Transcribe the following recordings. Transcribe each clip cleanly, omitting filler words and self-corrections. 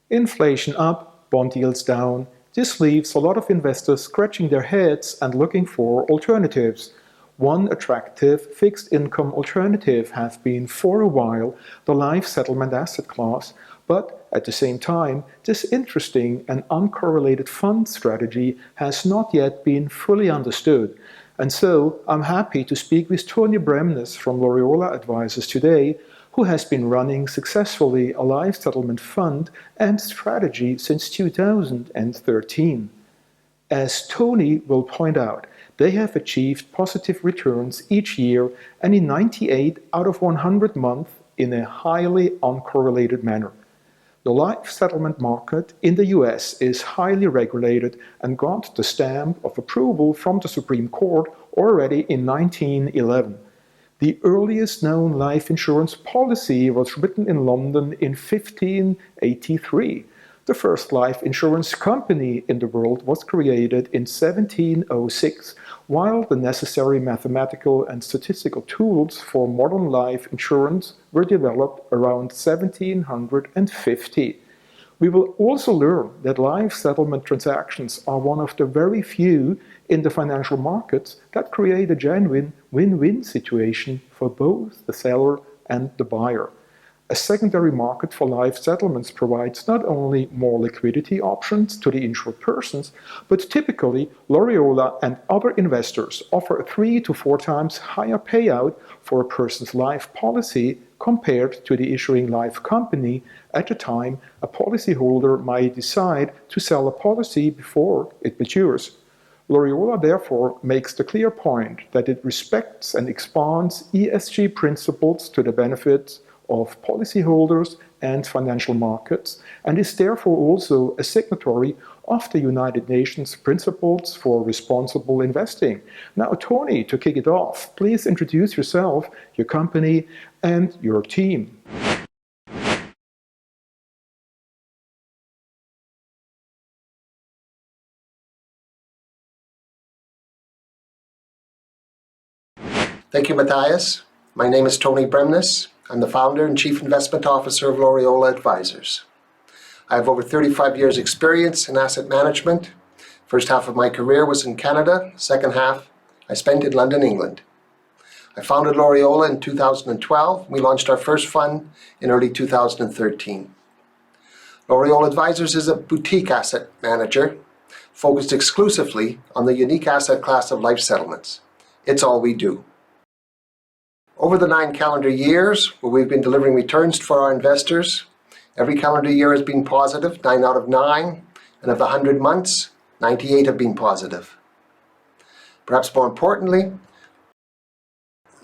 Inflation up, bond yields down. This leaves a lot of investors scratching their heads and looking for alternatives. One attractive fixed income alternative has been for a while the life settlement asset class, but at the same time, this interesting and uncorrelated fund strategy has not yet been fully understood. And so I'm happy to speak with Tony Bremnes from Laureola Advisors today, who has been running successfully a life settlement fund and strategy since 2013. As Tony will point out, they have achieved positive returns each year and in 98 out of 100 months in a highly uncorrelated manner. The life settlement market in the US is highly regulated and got the stamp of approval from the Supreme Court already in 1911. The earliest known life insurance policy was written in London in 1583. The first life insurance company in the world was created in 1706, while the necessary mathematical and statistical tools for modern life insurance were developed around 1750. We will also learn that life settlement transactions are one of the very few in the financial markets that create a genuine win-win situation for both the seller and the buyer. A secondary market for life settlements provides not only more liquidity options to the insured persons, but typically Laureola and other investors offer a 3 to 4 times higher payout for a person's life policy compared to the issuing life company at the time a policyholder might decide to sell a policy before it matures. Laureola therefore makes the clear point that it respects and expands ESG principles to the benefit of policyholders and financial markets, and is therefore also a signatory of the United Nations Principles for Responsible Investing. Now, Tony, to kick it off, please introduce yourself, your company, and your team. Thank you, Matthias. My name is Tony Bremnes. I'm the founder and chief investment officer of Laureola Advisors. I have over 35 years experience in asset management. First half of my career was in Canada, second half I spent in London, England. I founded Laureola in 2012. We launched our first fund in early 2013. Laureola Advisors is a boutique asset manager focused exclusively on the unique asset class of life settlements. It's all we do. Over the 9 calendar years where we've been delivering returns for our investors, every calendar year has been positive, 9 out of 9, and of the 100 months, 98 have been positive. Perhaps more importantly,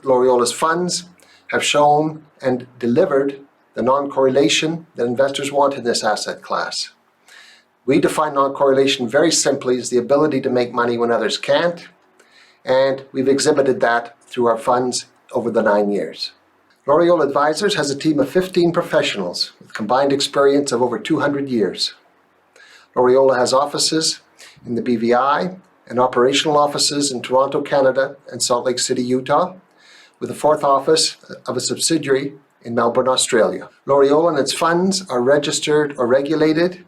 Laureola's funds have shown and delivered the non-correlation that investors want in this asset class. We define non-correlation very simply as the ability to make money when others can't, and we've exhibited that through our funds over the 9 years. Laureola Advisors has a team of 15 professionals with combined experience of over 200 years. Laureola has offices in the BVI and operational offices in Toronto, Canada and Salt Lake City, Utah, with a 4th office of a subsidiary in Melbourne, Australia. Laureola and its funds are registered or regulated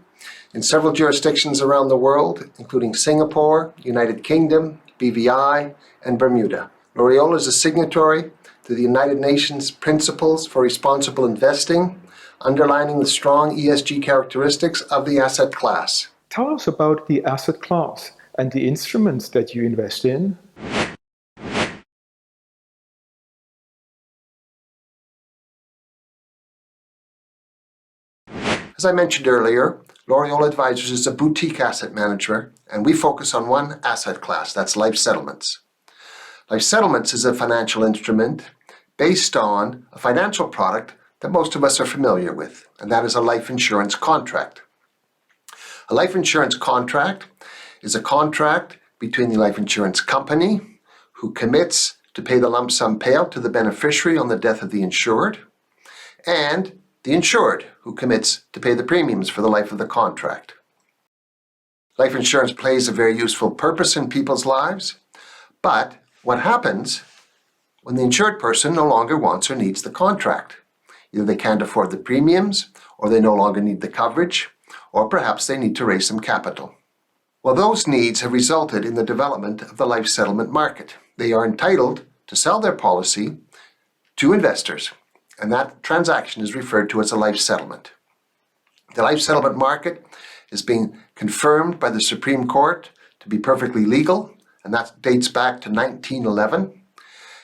in several jurisdictions around the world, including Singapore, United Kingdom, BVI, and Bermuda. Laureola is a signatory to the United Nations Principles for Responsible Investing, underlining the strong ESG characteristics of the asset class. Tell us about the asset class and the instruments that you invest in. As I mentioned earlier, Laureola Advisors is a boutique asset manager, and we focus on one asset class, that's life settlements. Life settlements is a financial instrument based on a financial product that most of us are familiar with, and that is a life insurance contract. A life insurance contract is a contract between the life insurance company, who commits to pay the lump sum payout to the beneficiary on the death of the insured, and the insured, who commits to pay the premiums for the life of the contract. Life insurance plays a very useful purpose in people's lives, but what happens when the insured person no longer wants or needs the contract? Either they can't afford the premiums, or they no longer need the coverage, or perhaps they need to raise some capital. Well, those needs have resulted in the development of the life settlement market. They are entitled to sell their policy to investors, and that transaction is referred to as a life settlement. The life settlement market is being confirmed by the Supreme Court to be perfectly legal, and that dates back to 1911.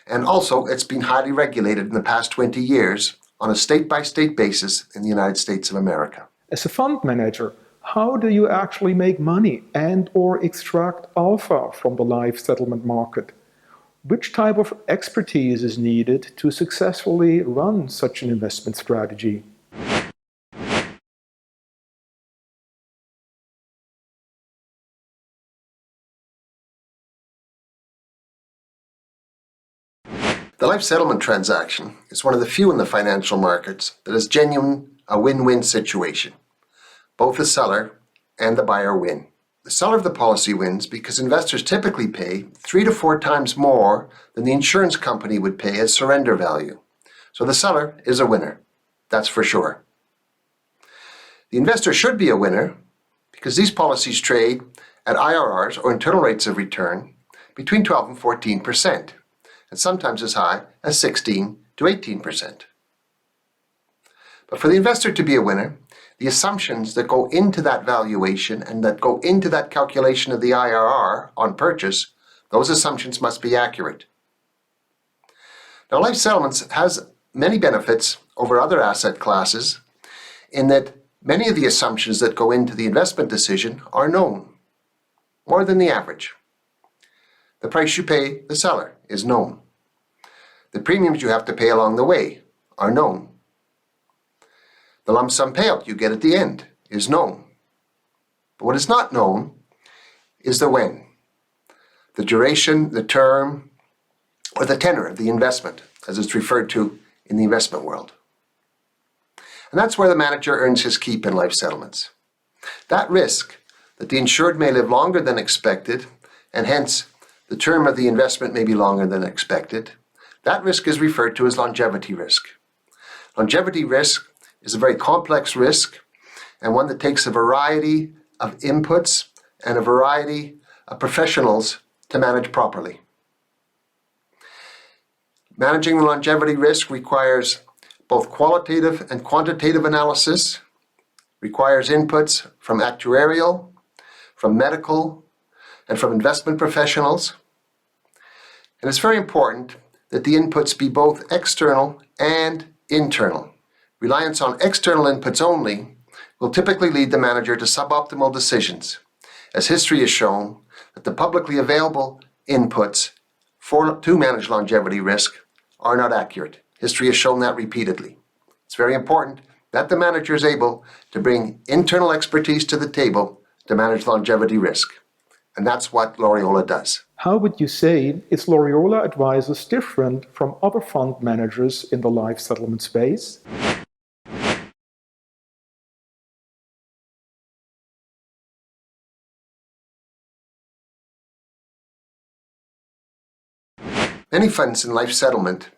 And also, it's been highly regulated in the past 20 years on a state-by-state basis in the United States of America. As a fund manager, how do you actually make money and/or extract alpha from the life settlement market? Which type of expertise is needed to successfully run such an investment strategy? The life settlement transaction is one of the few in the financial markets that is genuine a win-win situation. Both the seller and the buyer win. The seller of the policy wins because investors typically pay 3 to 4 times more than the insurance company would pay as surrender value. So the seller is a winner, that's for sure. The investor should be a winner because these policies trade at IRRs, or internal rates of return, between 12 and 14%, and sometimes as high as 16 to 18%. But for the investor to be a winner, the assumptions that go into that valuation and that go into that calculation of the IRR on purchase, those assumptions must be accurate. Now, life settlements has many benefits over other asset classes in that many of the assumptions that go into the investment decision are known, more than the average. The price you pay the seller is known. The premiums you have to pay along the way are known. The lump sum payout you get at the end is known. But what is not known is the when, the duration, the term, or the tenor of the investment, as it's referred to in the investment world. And that's where the manager earns his keep in life settlements. That risk that the insured may live longer than expected, and hence the term of the investment may be longer than expected, that risk is referred to as longevity risk. Longevity risk is a very complex risk and one that takes a variety of inputs and a variety of professionals to manage properly. Managing the longevity risk requires both qualitative and quantitative analysis, requires inputs from actuarial, from medical, and from investment professionals. And it's very important that the inputs be both external and internal. Reliance on external inputs only will typically lead the manager to suboptimal decisions, as history has shown that the publicly available inputs to manage longevity risk are not accurate. History has shown that repeatedly. It's very important that the manager is able to bring internal expertise to the table to manage longevity risk. And that's what Laureola does. How would you say is Laureola Advisors different from other fund managers in the life settlement space? Many funds in life settlement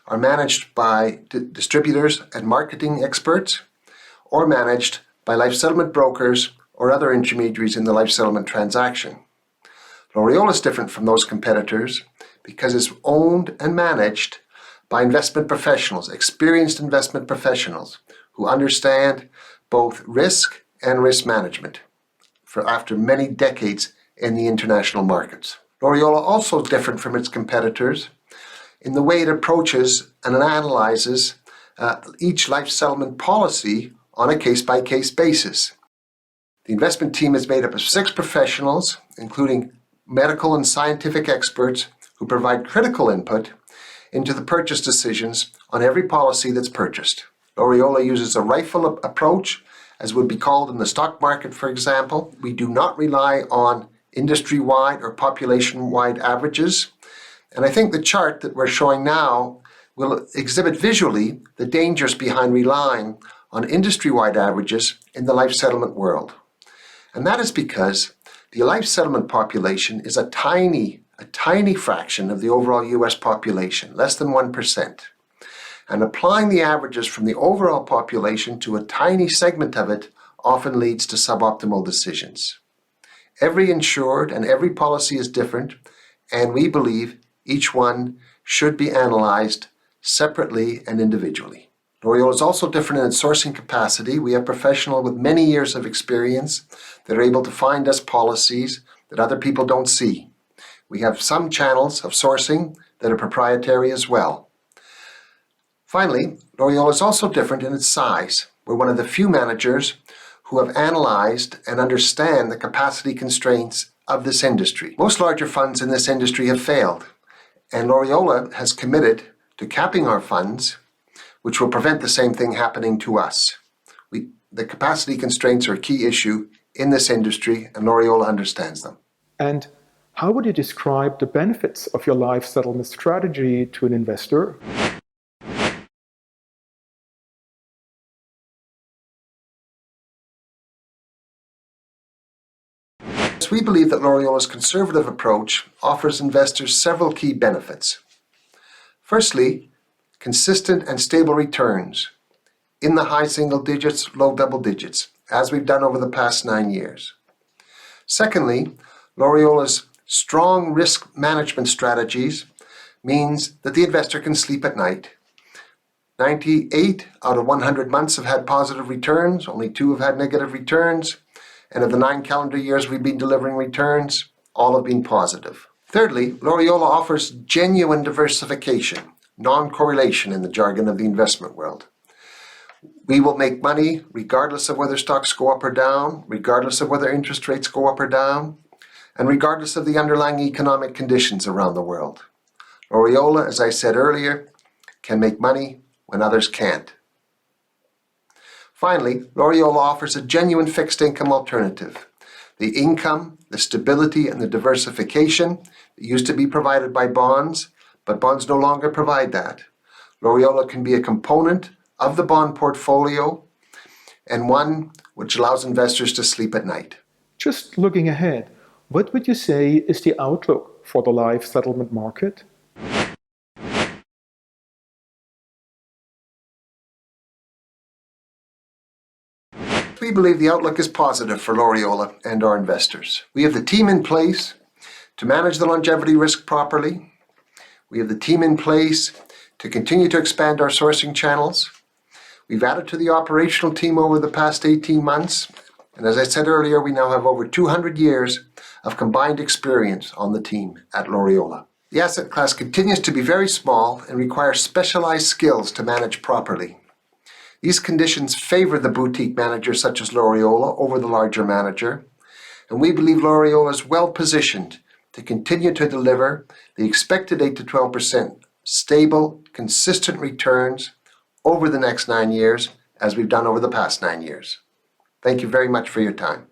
are managed by distributors and marketing experts, or managed by life settlement brokers or other intermediaries in the life settlement transaction. Laureola is different from those competitors because it's owned and managed by investment professionals, experienced investment professionals who understand both risk and risk management after many decades in the international markets. Laureola also is different from its competitors in the way it approaches and analyzes each life settlement policy on a case-by-case basis. The investment team is made up of 6 professionals, including medical and scientific experts who provide critical input into the purchase decisions on every policy that's purchased. Laureola uses a rifle approach, as would be called in the stock market, for example. We do not rely on industry-wide or population-wide averages. And I think the chart that we're showing now will exhibit visually the dangers behind relying on industry-wide averages in the life settlement world. And that is because the life settlement population is a tiny fraction of the overall US population, less than 1%. And applying the averages from the overall population to a tiny segment of it often leads to suboptimal decisions. Every insured and every policy is different, and we believe each one should be analyzed separately and individually. Laureola is also different in its sourcing capacity. We have professionals with many years of experience that are able to find us policies that other people don't see. We have some channels of sourcing that are proprietary as well. Finally, Laureola is also different in its size. We're one of the few managers who have analyzed and understand the capacity constraints of this industry. Most larger funds in this industry have failed, and Laureola has committed to capping our funds, which will prevent the same thing happening to us. The capacity constraints are a key issue in this industry, and Laureola understands them. And how would you describe the benefits of your life settlement strategy to an investor? We believe that Laureola's conservative approach offers investors several key benefits. Firstly, consistent and stable returns in the high single digits, low double digits, as we've done over the past 9 years. Secondly, Laureola's strong risk management strategies means that the investor can sleep at night. 98 out of 100 months have had positive returns, only 2 have had negative returns, and of the 9 calendar years we've been delivering returns, all have been positive. Thirdly, Laureola offers genuine diversification, non-correlation in the jargon of the investment world. We will make money regardless of whether stocks go up or down, regardless of whether interest rates go up or down, and regardless of the underlying economic conditions around the world. Laureola, as I said earlier, can make money when others can't. Finally, Laureola offers a genuine fixed income alternative. The income, the stability, and the diversification that used to be provided by bonds, but bonds no longer provide that. Laureola can be a component of the bond portfolio and one which allows investors to sleep at night. Just looking ahead, what would you say is the outlook for the life settlement market? We believe the outlook is positive for Laureola and our investors. We have the team in place to manage the longevity risk properly. We have the team in place to continue to expand our sourcing channels. We've added to the operational team over the past 18 months. And as I said earlier, we now have over 200 years of combined experience on the team at Laureola. The asset class continues to be very small and requires specialized skills to manage properly. These conditions favor the boutique manager such as Laureola over the larger manager, and we believe Laureola is well positioned to continue to deliver the expected 8 to 12% stable, consistent returns over the next 9 years as we've done over the past 9 years. Thank you very much for your time.